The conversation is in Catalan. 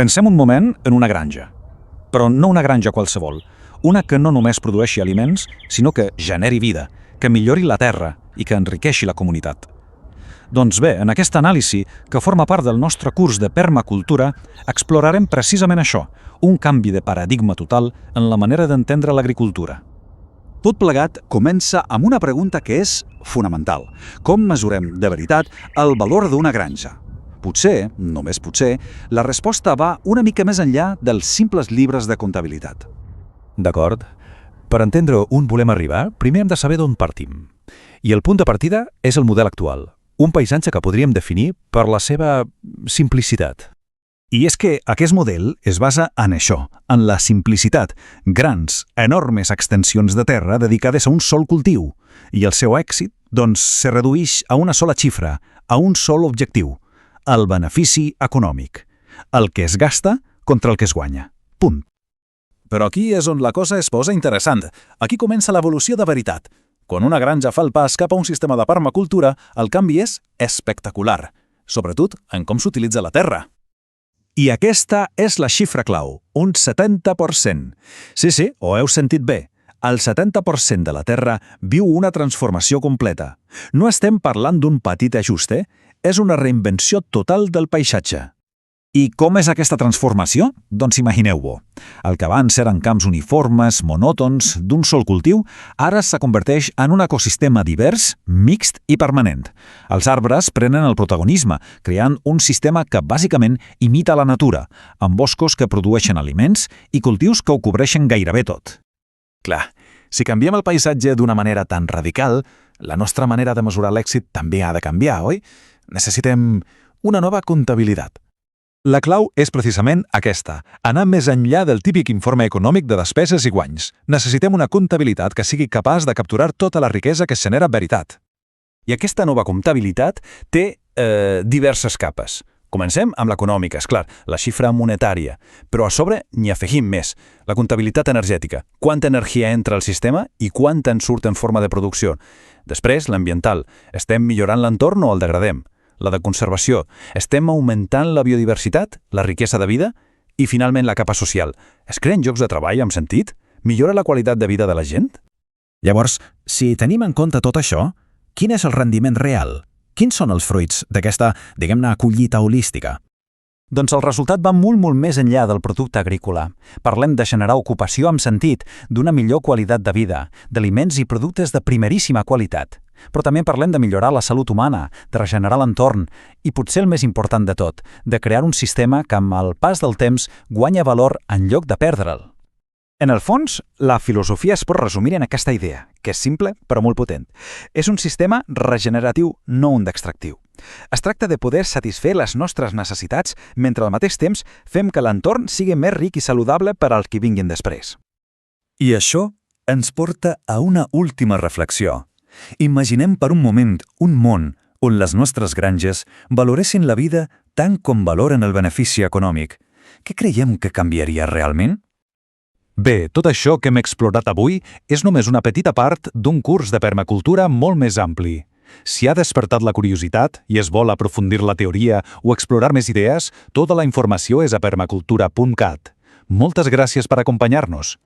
Pensem un moment en una granja, però no una granja qualsevol, una que no només produeixi aliments, sinó que generi vida, que millori la terra i que enriqueixi la comunitat. Doncs bé, en aquesta anàlisi, que forma part del nostre curs de permacultura, explorarem precisament això, un canvi de paradigma total en la manera d'entendre l'agricultura. Tot plegat comença amb una pregunta que és fonamental. Com mesurem, de veritat, el valor d'una granja? Potser, només potser, la resposta va una mica més enllà dels simples llibres de comptabilitat. D'acord. Per entendre on volem arribar, primer hem de saber d'on partim. I el punt de partida és el model actual, un paisatge que podríem definir per la seva simplicitat. I és que aquest model es basa en això, en la simplicitat, grans, enormes extensions de terra dedicades a un sol cultiu, i el seu èxit, doncs, se redueix a una sola xifra, a un sol objectiu, el benefici econòmic, el que es gasta contra el que es guanya. Punt. Però aquí és on la cosa es posa interessant. Aquí comença l'evolució de veritat. Quan una granja fa el pas cap a un sistema de permacultura, el canvi és espectacular, sobretot en com s'utilitza la terra. I aquesta és la xifra clau, un 70%. Sí, ho heu sentit bé. El 70% de la terra viu una transformació completa. No estem parlant d'un petit ajuste, és una reinvenció total del paisatge. I com és aquesta transformació? Doncs imagineu-ho. El que abans eren camps uniformes, monòtons, d'un sol cultiu, ara se converteix en un ecosistema divers, mixt i permanent. Els arbres prenen el protagonisme, creant un sistema que bàsicament imita la natura, amb boscos que produeixen aliments i cultius que ho cobreixen gairebé tot. Clar, si canviem el paisatge d'una manera tan radical, la nostra manera de mesurar l'èxit també ha de canviar, oi? Necessitem una nova comptabilitat. La clau és precisament aquesta, anar més enllà del típic informe econòmic de despeses i guanys. Necessitem una comptabilitat que sigui capaç de capturar tota la riquesa que es genera en veritat. I aquesta nova comptabilitat té diverses capes. Comencem amb l'econòmica, és clar, la xifra monetària, però a sobre n'hi afegim més, la comptabilitat energètica, quanta energia entra al sistema i quanta en surt en forma de producció. Després, l'ambiental, estem millorant l'entorn o el degradem? La de conservació, estem augmentant la biodiversitat, la riquesa de vida? I finalment la capa social, es creen llocs de treball amb sentit? Millora la qualitat de vida de la gent? Llavors, si tenim en compte tot això, quin és el rendiment real? Quins són els fruits d'aquesta, diguem-ne, collita holística? Doncs el resultat va molt més enllà del producte agrícola. Parlem de generar ocupació amb sentit, d'una millor qualitat de vida, d'aliments i productes de primeríssima qualitat. Però també parlem de millorar la salut humana, de regenerar l'entorn i, potser el més important de tot, de crear un sistema que amb el pas del temps guanya valor en lloc de perdre'l. En el fons, la filosofia es pot resumir en aquesta idea, que és simple però molt potent. És un sistema regeneratiu, no un d'extractiu. Es tracta de poder satisfer les nostres necessitats mentre al mateix temps fem que l'entorn sigui més ric i saludable per als qui vinguin després. I això ens porta a una última reflexió. Imaginem per un moment un món on les nostres granges valoressin la vida tant com valoren el benefici econòmic. Què creiem que canviaria realment? Bé, tot això que hem explorat avui és només una petita part d'un curs de permacultura molt més ampli. Si ha despertat la curiositat i es vol aprofundir la teoria o explorar més idees, tota la informació és a permacultura.cat. Moltes gràcies per acompanyar-nos.